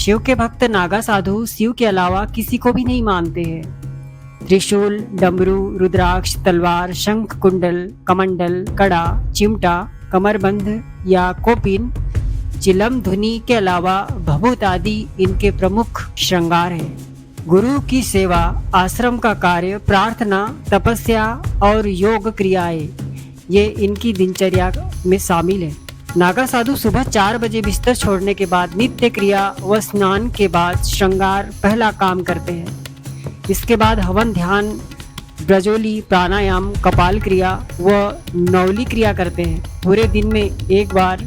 शिव के भक्त नागा साधु शिव के अलावा किसी को भी नहीं मानते हैं। त्रिशूल, डमरू, रुद्राक्ष, तलवार, शंख, कुंडल, कमंडल, कड़ा, चिमटा, कमरबंध या कोपिन, चिलम, धुनी के अलावा भभूत आदि इनके प्रमुख श्रृंगार हैं। गुरु की सेवा, आश्रम का कार्य, प्रार्थना, तपस्या और योग क्रियाएं ये इनकी दिनचर्या में शामिल है। नागा साधु सुबह 4 बजे बिस्तर छोड़ने के बाद नित्य क्रिया व स्नान के बाद श्रृंगार पहला काम करते हैं। इसके बाद हवन, ध्यान, ब्रजोली, प्राणायाम, कपाल क्रिया व नौली क्रिया करते हैं। पूरे दिन में एक बार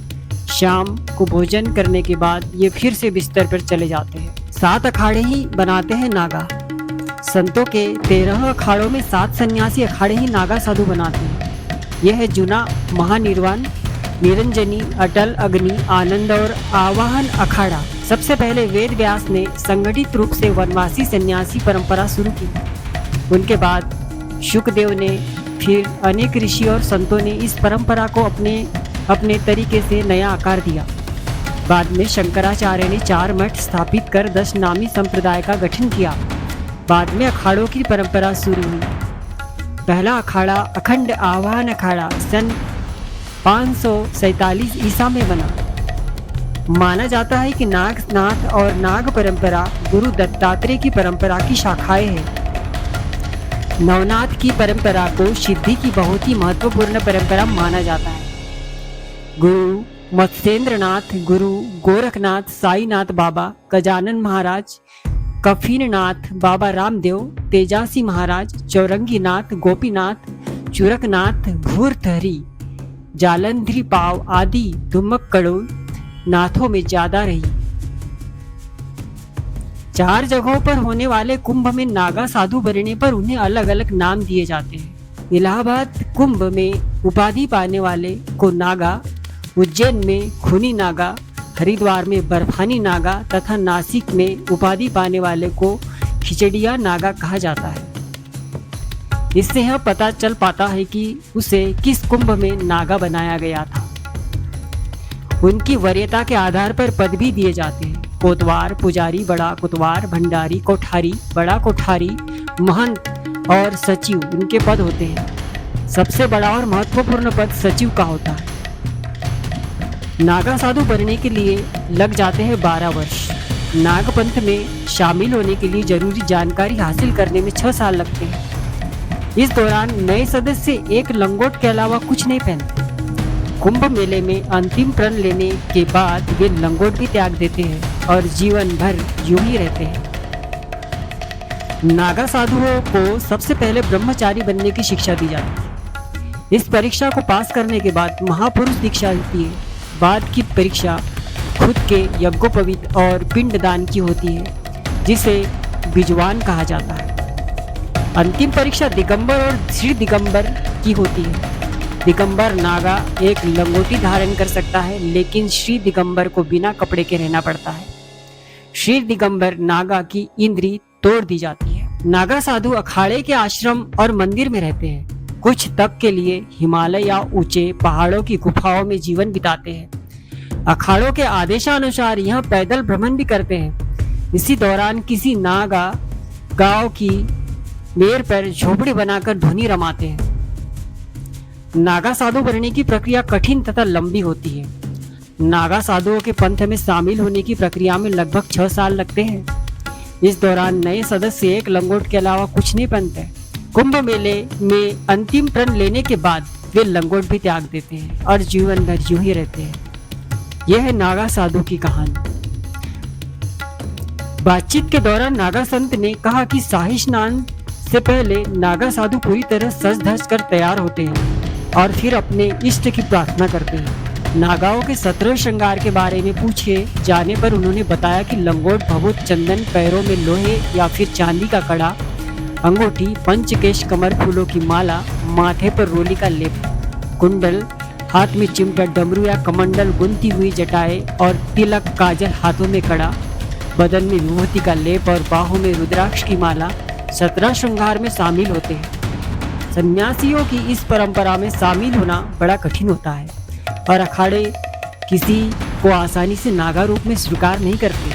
शाम को भोजन करने के बाद ये फिर से बिस्तर पर चले जाते हैं। 7 अखाड़े ही बनाते हैं नागा। संतों के 13 अखाड़ों में 7 सन्यासी अखाड़े ही नागा साधु बनाते हैं। यह है जूना, महानिर्वाण, निरंजनी, अटल, अग्नि, आनंद और आवाहन अखाड़ा। सबसे पहले वेद व्यास ने संगठित रूप से वनवासी सन्यासी परंपरा शुरू की। उनके बाद शुकदेव ने, फिर अनेक ऋषि और संतों ने इस परंपरा को अपने तरीके से नया आकार दिया। बाद में शंकराचार्य ने 4 मठ स्थापित कर 10 नामी संप्रदाय का गठन किया। बाद में अखाड़ों की परंपरा शुरू हुई। पहला अखाड़ा अखंड आवाहन अखाड़ा सन 547 ईसा में बना। माना जाता है कि नागनाथ और नाग परंपरा गुरु दत्तात्रेय की परंपरा की शाखाएं हैं। नवनाथ की परंपरा को सिद्धि की बहुत ही महत्वपूर्ण परंपरा माना जाता है। गुरु मत्स्येंद्रनाथ, गुरु गोरखनाथ, साईनाथ बाबा, गजानन महाराज, कफीननाथ, बाबा रामदेव, तेजासी महाराज, चौरंगीनाथ, गोपीनाथ, चुरकनाथ, भूरथरी, जालंधरी पाव आदि धुमक्कड़ों नाथों में ज्यादा रही। 4 जगहों पर होने वाले कुंभ में नागा साधु बनने पर उन्हें अलग अलग नाम दिए जाते हैं। इलाहाबाद कुंभ में उपाधि पाने वाले को नागा, उज्जैन में खूनी नागा, हरिद्वार में बर्फानी नागा तथा नासिक में उपाधि पाने वाले को खिचड़िया नागा कहा जाता है। इससे यह पता चल पाता है कि उसे किस कुंभ में नागा बनाया गया था। उनकी वरीयता के आधार पर पद भी दिए जाते हैं। कोतवार, पुजारी, बड़ा कोतवार, भंडारी, कोठारी, बड़ा कोठारी, महंत और सचिव इनके पद होते हैं। सबसे बड़ा और महत्वपूर्ण पद सचिव का होता है। नागा साधु बनने के लिए लग जाते हैं 12 वर्ष। नागपंथ में शामिल होने के लिए जरूरी जानकारी हासिल करने में 6 साल लगते हैं। इस दौरान नए सदस्य एक लंगोट के अलावा कुछ नहीं पहनते। कुंभ मेले में अंतिम प्रण लेने के बाद वे लंगोट भी त्याग देते हैं और जीवन भर यूं ही रहते हैं। नागा साधुओं को सबसे पहले ब्रह्मचारी बनने की शिक्षा दी जाती है। इस परीक्षा को पास करने के बाद महापुरुष दीक्षा होती है। बाद की परीक्षा खुद के यज्ञोपवीत और पिंडदान की होती है, जिसे बिजवान कहा जाता है। अंतिम परीक्षा दिगंबर और श्री दिगंबर की होती है। दिगंबर नागा एक लंगोटी धारण कर सकता है, लेकिन श्री दिगंबर को बिना कपड़े के रहना पड़ता है। श्री दिगंबर नागा की इंद्री तोड़ दी जाती है। नागा साधु अखाड़े के आश्रम और मंदिर में रहते हैं। कुछ तक के लिए हिमालय या ऊंचे पहाड़ों की गुफाओं में जीवन बिताते हैं। अखाड़ों के आदेशानुसार यह पैदल भ्रमण भी करते हैं। इसी दौरान किसी नागा गांव की मेर पर झोपड़ी बनाकर धुनी रमाते हैं। नागा साधु बनने की प्रक्रिया कठिन तथा लंबी होती है। नागा साधुओं के पंथ में शामिल होने की प्रक्रिया में लगभग 6 साल लगते हैं। इस दौरान नए सदस्य एक लंगोट के अलावा कुछ नहीं पहनते। कुंभ मेले में अंतिम प्रण लेने के बाद वे लंगोट भी त्याग देते हैं और जीवन भर यूं ही रहते हैं। यह है नागा साधु की कहानी। बातचीत के दौरान नागा संत ने कहा कि शाही स्नान से पहले नागा साधु पूरी तरह सज धज कर तैयार होते हैं और फिर अपने इष्ट की प्रार्थना करते हैं। नागाओं के 17 श्रृंगार के बारे में पूछे जाने पर उन्होंने बताया कि लंगोट, भभूत, चंदन, पैरों में लोहे या फिर चांदी का कड़ा, अंगूठी, पंचकेश, कमर फूलों की माला, माथे पर रोली का लेप, कुंडल, हाथ में चिमटा, डमरू या कमंडल, गुंथी हुई जटाएं और तिलक, काजल, हाथों में कड़ा, बदन में विभूति का लेप और बाहों में रुद्राक्ष की माला 17 श्रृंगार में शामिल होते हैं। सन्यासियों की इस परंपरा में शामिल होना बड़ा कठिन होता है और अखाड़े किसी को आसानी से नागा रूप में स्वीकार नहीं करते।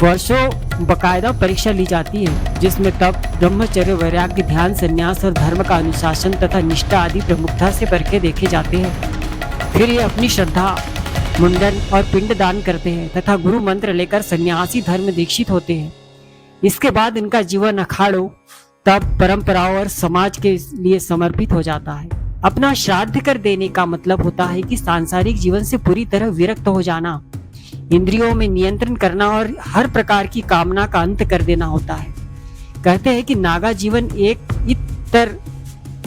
वर्षों बकायदा परीक्षा ली जाती है, जिसमें तप, ब्रह्मचर्य, वैराग्य, ध्यान, संन्यास और धर्म का अनुशासन तथा निष्ठा आदि प्रमुखता से परखे देखे जाते हैं। फिर ये अपनी श्रद्धा, मुंडन और पिंड दान करते हैं तथा गुरु मंत्र लेकर सन्यासी धर्म दीक्षित होते हैं। इसके बाद इनका जीवन अखाड़ों, तप, परंपराओं और समाज के लिए समर्पित हो जाता है। अपना श्राद्ध कर देने का मतलब होता है कि सांसारिक जीवन से पूरी तरह विरक्त हो जाना, इंद्रियों में नियंत्रण करना और हर प्रकार की कामना का अंत कर देना होता है। कहते हैं कि नागा जीवन एक इतर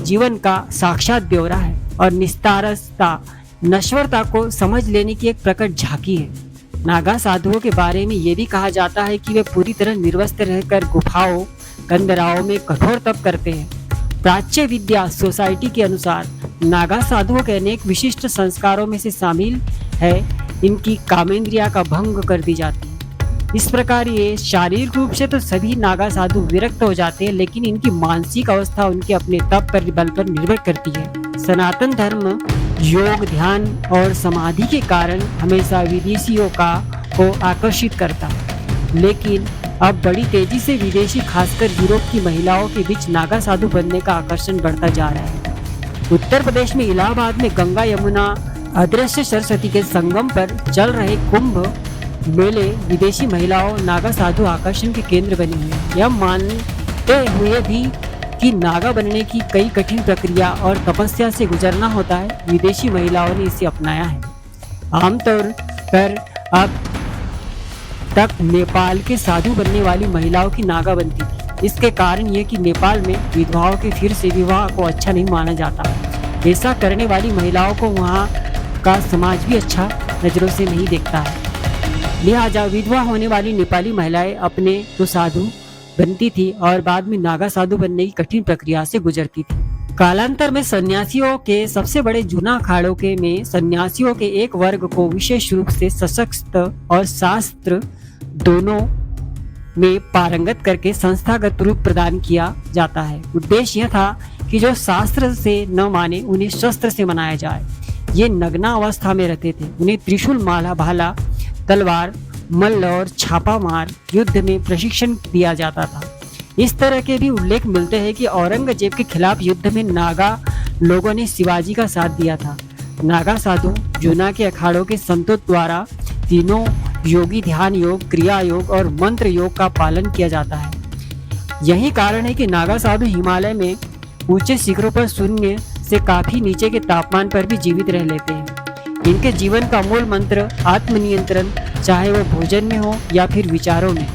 जीवन का साक्षात ब्यौरा है और निस्तारता, नश्वरता को समझ लेने की एक प्रकट झांकी है। नागा साधुओं के बारे में ये भी कहा जाता है कि वे पूरी तरह निर्वस्त्र रहकर गुफाओं, कंदराओं में कठोर तप करते हैं। प्राच्य विद्या सोसाइटी के अनुसार नागा साधुओं के अनेक विशिष्ट संस्कारों में से शामिल है इनकी कामेंद्रिया का भंग कर दी जाती है। इस प्रकार ये शारीरिक रूप से तो सभी नागा साधु विरक्त हो जाते हैं, लेकिन इनकी मानसिक अवस्था उनके अपने तप पर बल पर निर्भर करती है। सनातन धर्म योग, ध्यान और समाधि के कारण हमेशा विदेशियों को आकर्षित करता है, लेकिन अब बड़ी तेजी से विदेशी, खासकर यूरोप की महिलाओं के बीच नागा साधु बनने का आकर्षण बढ़ता जा रहा है। उत्तर प्रदेश में इलाहाबाद में गंगा, यमुना, अदृश्य सरस्वती के संगम पर चल रहे कुंभ मेले विदेशी महिलाओं, नागा साधु आकर्षण के केंद्र बने हुए हैं। यह मानते हुए भी कि नागा बनने की कई कठिन प्रक्रिया और तपस्या से गुजरना होता है, विदेशी महिलाओं ने इसे अपनाया है। आमतौर पर अब तक नेपाल के साधु बनने वाली महिलाओं की नागा बनती थी। इसके कारण यह कि नेपाल में विधवाओं के फिर से विवाह को अच्छा नहीं माना जाता। ऐसा करने वाली महिलाओं को वहाँ का समाज भी अच्छा नज़रों से नहीं देखता है। लिहाजा विधवा होने वाली नेपाली महिलाएं अपने तो साधु बनती थी और बाद में नागा साधु बनने की कठिन प्रक्रिया से गुजरती थी। कालांतर में सन्यासियों के सबसे बड़े जूना अखाड़ों के में सन्यासियों के एक वर्ग को विशेष रूप से सशक्त और शास्त्र दोनों में पारंगत करके संस्थागत रूप प्रदान किया जाता है। उद्देश्य यह था कि जो शास्त्र से न माने उन्हें शस्त्र से मनाया जाए। ये नग्ना अवस्था में रहते थे। उन्हें त्रिशूल, माला, भाला, तलवार, मल्ल और छापा मार युद्ध में प्रशिक्षण दिया जाता था। इस तरह के भी उल्लेख मिलते हैं कि औरंगजेब के खिलाफ युद्ध में नागा लोगों ने शिवाजी का साथ दिया था। नागा साधु जूना के अखाड़ों के संतों द्वारा तीनों योगी ध्यान योग, क्रिया योग और मंत्र योग का पालन किया जाता है। यही कारण है कि नागा साधु हिमालय में ऊंचे शिखरों पर शून्य से काफी नीचे के तापमान पर भी जीवित रह लेते हैं। इनके जीवन का मूल मंत्र आत्मनियंत्रण, चाहे वो भोजन में हो या फिर विचारों में।